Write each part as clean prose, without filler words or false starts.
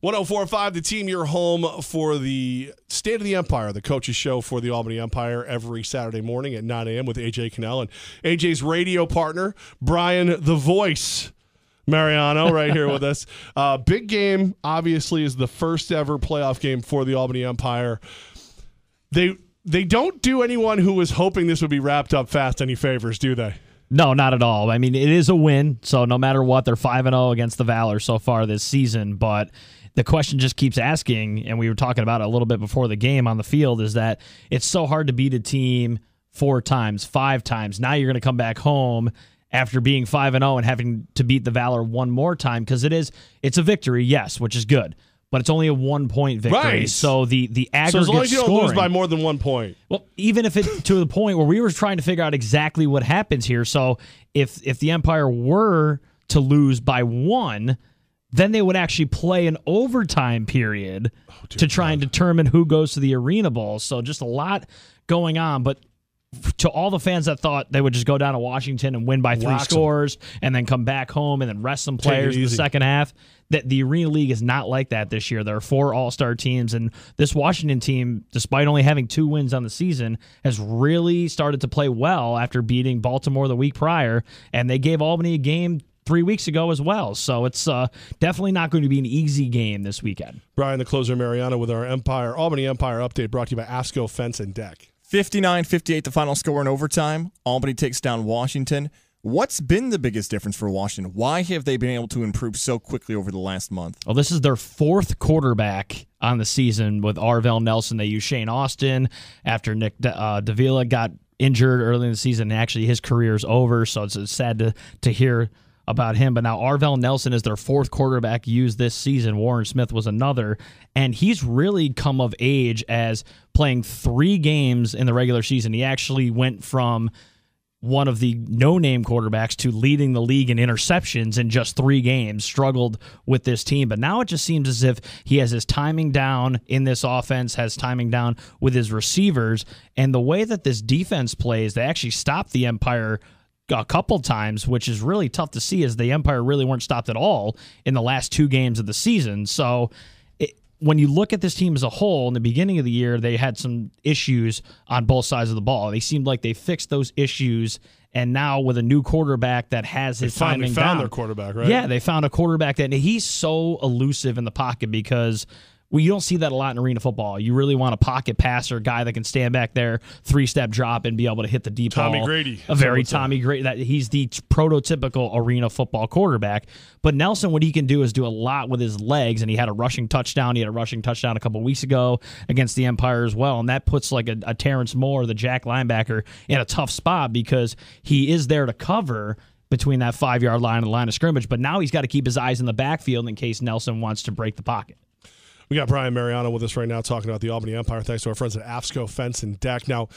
104.5, the team, your home for the State of the Empire, the coaches show for the Albany Empire every Saturday morning at 9 a.m. with AJ Cannell and AJ's radio partner, Brian the Voice Mariano, right here with us. Big game, obviously, is the first ever playoff game for the Albany Empire. They don't do anyone who was hoping this would be wrapped up fast any favors, do they? No, not at all. I mean, it is a win, so no matter what, they're 5-0 against the Valor so far this season, but the question just keeps asking, and we were talking about it a little bit before the game on the field, is that it's so hard to beat a team 4 times, 5 times. Now you're going to come back home after being 5-0 and having to beat the Valor one more time, because it's a victory, yes, which is good, but it's only a 1-point victory. Right. So the aggregate So as long as you don't scoring, lose by more than 1 point. well, even if it's to the point where we were trying to figure out exactly what happens here. So if the Empire were to lose by 1, then they would actually play an overtime period to try and determine who goes to the Arena Bowl. So just a lot going on. But to all the fans that thought they would just go down to Washington and win by 3 scores and then come back home and then rest some players in the second half, that the Arena League is not like that this year. There are 4 all-star teams, and this Washington team, despite only having 2 wins on the season, has really started to play well after beating Baltimore the week prior, and they gave Albany a game 3 weeks ago as well. So it's definitely not going to be an easy game this weekend. Brian, the closer, Mariano, with our Albany Empire update brought to you by ASCO Fence and Deck. 59-58, the final score in overtime. Albany takes down Washington. What's been the biggest difference for Washington? Why have they been able to improve so quickly over the last month? Well, this is their 4th quarterback on the season with Arvell Nelson. They used Shane Austin after Nick Davila got injured early in the season. Actually, his career's over, so it's sad to hear about him. But now Arvell Nelson is their 4th quarterback used this season. Warren Smith was another. And he's really come of age as playing 3 games in the regular season. He actually went from one of the no-name quarterbacks to leading the league in interceptions in just 3 games, struggled with this team. But now it just seems as if he has his timing down in this offense, has timing down with his receivers. And the way that this defense plays, they actually stopped the Empire a couple times, which is really tough to see, as the Empire really weren't stopped at all in the last 2 games of the season. So when you look at this team as a whole, in the beginning of the year, they had some issues on both sides of the ball. They seemed like they fixed those issues, and now with a new quarterback that has his timing down. They found their quarterback, right? Yeah, they found a quarterback that he's so elusive in the pocket, because you don't see that a lot in arena football. You really want a pocket passer, guy that can stand back there, 3-step drop, and be able to hit the deep ball. Tommy Grady. A very Tommy Grady. He's the prototypical arena football quarterback. But Nelson, what he can do is do a lot with his legs, and he had a rushing touchdown. He had a rushing touchdown a couple weeks ago against the Empire as well, and that puts like a Terrence Moore, the Jack linebacker, in a tough spot, because he is there to cover between that 5-yard line and the line of scrimmage. But now he's got to keep his eyes in the backfield in case Nelson wants to break the pocket. We got Brian Mariano with us right now talking about the Albany Empire, thanks to our friends at AFSCO Fence and Deck. Now,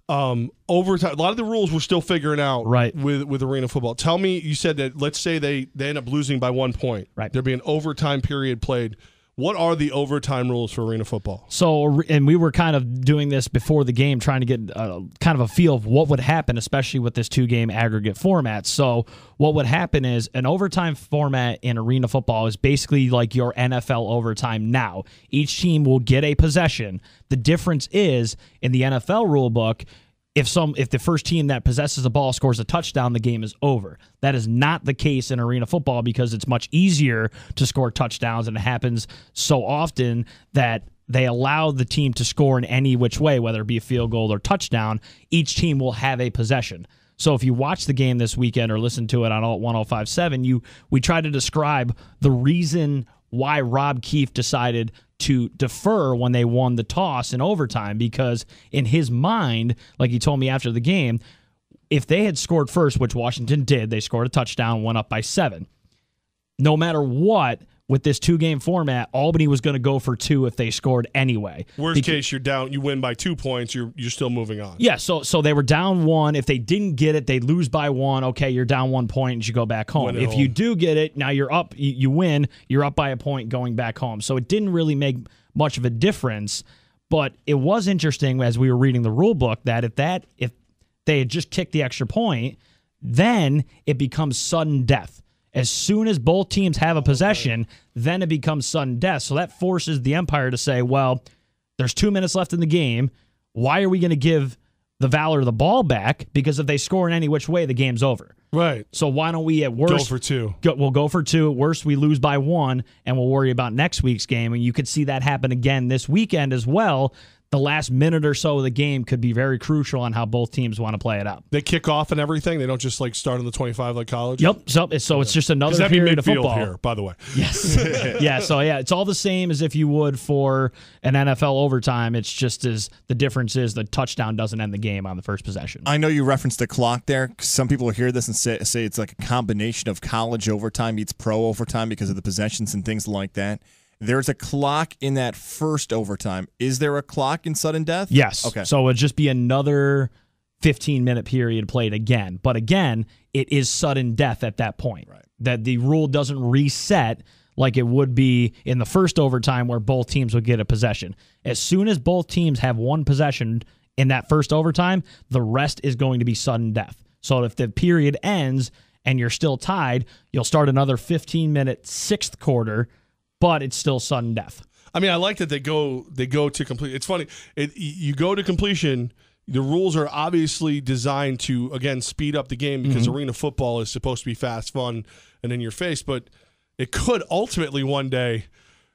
overtime, a lot of the rules we're still figuring out with arena football. Tell me, you said that, let's say they end up losing by 1 point. Right. There'd be an overtime period played. What are the overtime rules for arena football? So, and we were kind of doing this before the game, trying to get kind of a feel of what would happen, especially with this 2-game aggregate format. So what would happen is an overtime format in arena football is basically like your NFL overtime now. Each team will get a possession. The difference is, in the NFL rule book, if the first team that possesses the ball scores a touchdown, the game is over. That is not the case in arena football, because it's much easier to score touchdowns, and it happens so often that they allow the team to score in any which way, whether it be a field goal or touchdown. Each team will have a possession. So if you watch the game this weekend or listen to it on 105.7, we try to describe the reason why Rob Keefe decided to defer when they won the toss in overtime, because in his mind, like he told me after the game, if they had scored first, which Washington did, they scored a touchdown, went up by 7. No matter what, with this 2-game format, Albany was going to go for 2 if they scored anyway. Worst case, you're down. You win by 2 points. You're still moving on. Yeah. So they were down 1. If they didn't get it, they lose by 1. Okay, you're down 1 point, and you go back home. If you do get it, now you're up. You win. You're up by a point going back home. So it didn't really make much of a difference. But it was interesting as we were reading the rule book that if they had just kicked the extra point, then it becomes sudden death. As soon as both teams have a possession, then it becomes sudden death. So that forces the umpire to say, well, there's 2 minutes left in the game. Why are we going to give the Valor the ball back? Because if they score in any which way, the game's over. Right. So why don't we at worst go for two? We'll go for two. At worst, we lose by one, and we'll worry about next week's game. And you could see that happen again this weekend as well. The last minute or so of the game could be very crucial on how both teams want to play it out. They kick off and everything. They don't just like start on the 25 like college. Yep. So it's just another period of football here, by the way. Yes. Yeah. So it's all the same as if you would for an NFL overtime. It's just as the difference is the touchdown doesn't end the game on the first possession. I know you referenced the clock there. Some people will hear this and say it's like a combination of college overtime meets pro overtime because of the possessions and things like that. There's a clock in that first overtime. Is there a clock in sudden death? Yes. Okay. So it would just be another 15-minute period played again. But again, it is sudden death at that point. Right. That the rule doesn't reset like it would be in the first overtime where both teams would get a possession. As soon as both teams have one possession in that first overtime, the rest is going to be sudden death. So if the period ends and you're still tied, you'll start another 15-minute sixth quarter, but it's still sudden death. I mean, I like that they go to complete. It's funny. You go to completion. The rules are obviously designed to, again, speed up the game because arena football is supposed to be fast, fun, and in your face. But it could ultimately one day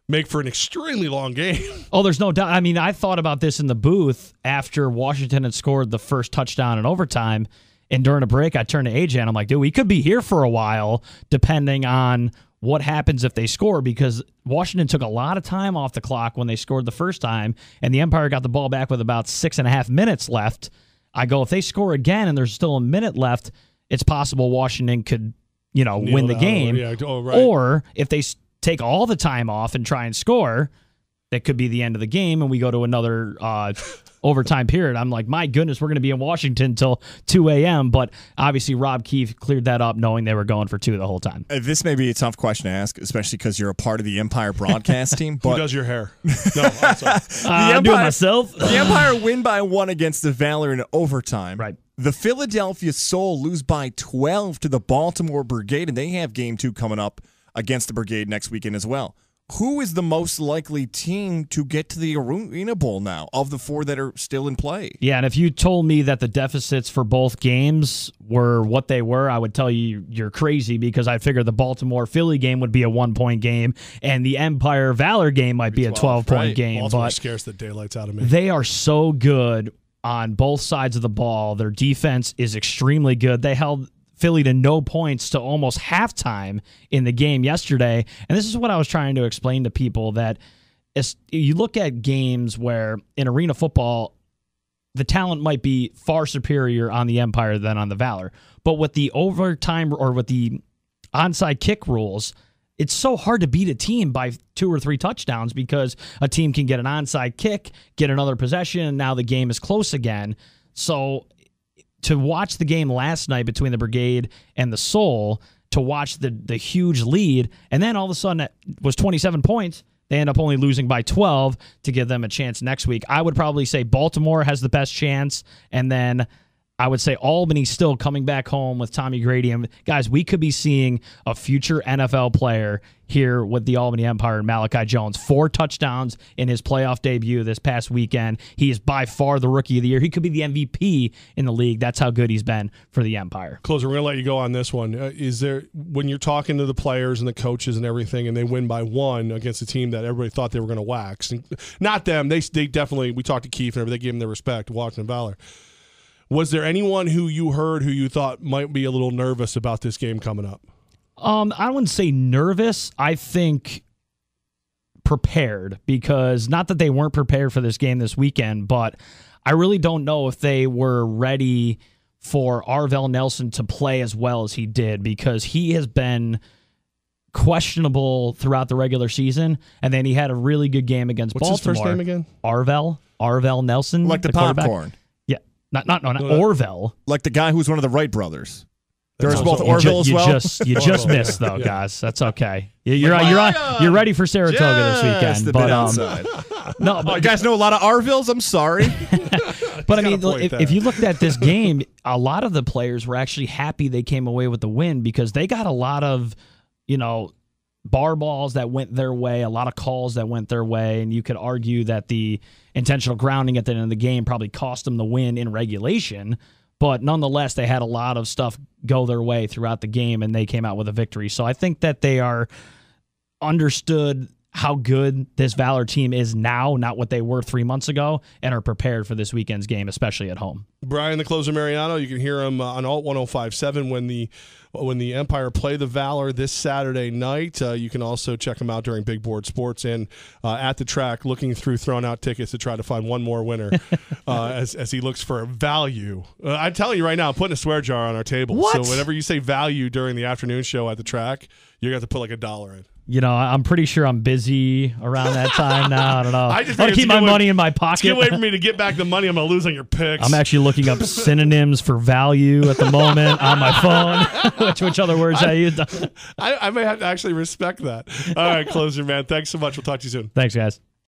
make for an extremely long game. Oh, there's no doubt. I mean, I thought about this in the booth after Washington had scored the first touchdown in overtime. And during a break, I turned to AJ and I'm like, dude, we could be here for a while depending on what happens if they score, because Washington took a lot of time off the clock when they scored the first time, and the umpire got the ball back with about 6.5 minutes left. I go, if they score again and there's still a minute left, it's possible Washington could, win the game. Yeah. Oh, right. Or if they take all the time off and try and score, that could be the end of the game, and we go to another overtime period. I'm like, my goodness, we're going to be in Washington until 2 a.m., but obviously Rob Keefe cleared that up knowing they were going for two the whole time. This may be a tough question to ask, especially because you're a part of the Empire broadcast team. But who does your hair? No, I'm sorry. I do it myself. The Empire win by 1 against the Valor in overtime. Right. The Philadelphia Soul lose by 12 to the Baltimore Brigade, and they have game 2 coming up against the Brigade next weekend as well. Who is the most likely team to get to the Arena Bowl now of the 4 that are still in play? Yeah, and if you told me that the deficits for both games were what they were, I would tell you you're crazy, because I figured the Baltimore-Philly game would be a 1-point game and the Empire-Valor game might be a 12-point game. Baltimore but scares the daylights out of me. They are so good on both sides of the ball. Their defense is extremely good. They held Philly to no points to almost halftime in the game yesterday. And this is what I was trying to explain to people, that you look at games where in arena football, the talent might be far superior on the Empire than on the Valor. But with the overtime or with the onside kick rules, it's so hard to beat a team by 2 or 3 touchdowns, because a team can get an onside kick, get another possession, and now the game is close again. So to watch the game last night between the Brigade and the Soul, to watch the huge lead, and then all of a sudden it was 27 points. They end up only losing by 12 to give them a chance next week. I would probably say Baltimore has the best chance, and then I would say Albany still coming back home with Tommy Grady. And guys, we could be seeing a future NFL player here with the Albany Empire and Malachi Jones. 4 touchdowns in his playoff debut this past weekend. He is by far the rookie of the year. He could be the MVP in the league. That's how good he's been for the Empire. Closer, we're going to let you go on this one. Is there, when you're talking to the players and the coaches and everything, and they win by 1 against a team that everybody thought they were going to wax, and not them, they definitely, we talked to Keefe and everything, they gave them their respect, Washington Valor. Was there anyone who you heard who you thought might be a little nervous about this game coming up? I wouldn't say nervous. I think prepared, because not that they weren't prepared for this game this weekend, but I really don't know if they were ready for Arvell Nelson to play as well as he did, because he has been questionable throughout the regular season, and then he had a really good game against Baltimore. What's his first name again? Arvell Nelson. Like the popcorn. Yeah. Not Orville. Like the guy who's one of the Wright brothers. There's both Orville as well. You just missed though, guys. That's okay. You're ready for Saratoga this weekend. But you guys know a lot of Arvilles. I'm sorry. But I mean, if you looked at this game, a lot of the players were actually happy they came away with the win, because they got a lot of bar balls that went their way, a lot of calls that went their way, and you could argue that the intentional grounding at the end of the game probably cost them the win in regulation, but nonetheless, they had a lot of stuff go their way throughout the game, and they came out with a victory. So I think that they are understood how good this Valor team is now, not what they were 3 months ago, and are prepared for this weekend's game, especially at home. Brian the Closer Mariano, you can hear him on Alt 105.7 when the Empire play the Valor this Saturday night. You can also check him out during Big Board Sports and at the track, looking through throwing out tickets to try to find one more winner as he looks for value. I'm telling you right now, I'm putting a swear jar on our table. What? So whenever you say value during the afternoon show at the track, you're going to have to put like $1 in. I'm pretty sure I'm busy around that time now. I don't know. I just want to keep my money in my It's a pocket. good way for me to get back the money I'm going to lose on your picks. I'm actually looking up synonyms for value at the moment on my phone. which other words I use? I may have to actually respect that. All right, Closer, man. Thanks so much. We'll talk to you soon. Thanks, guys.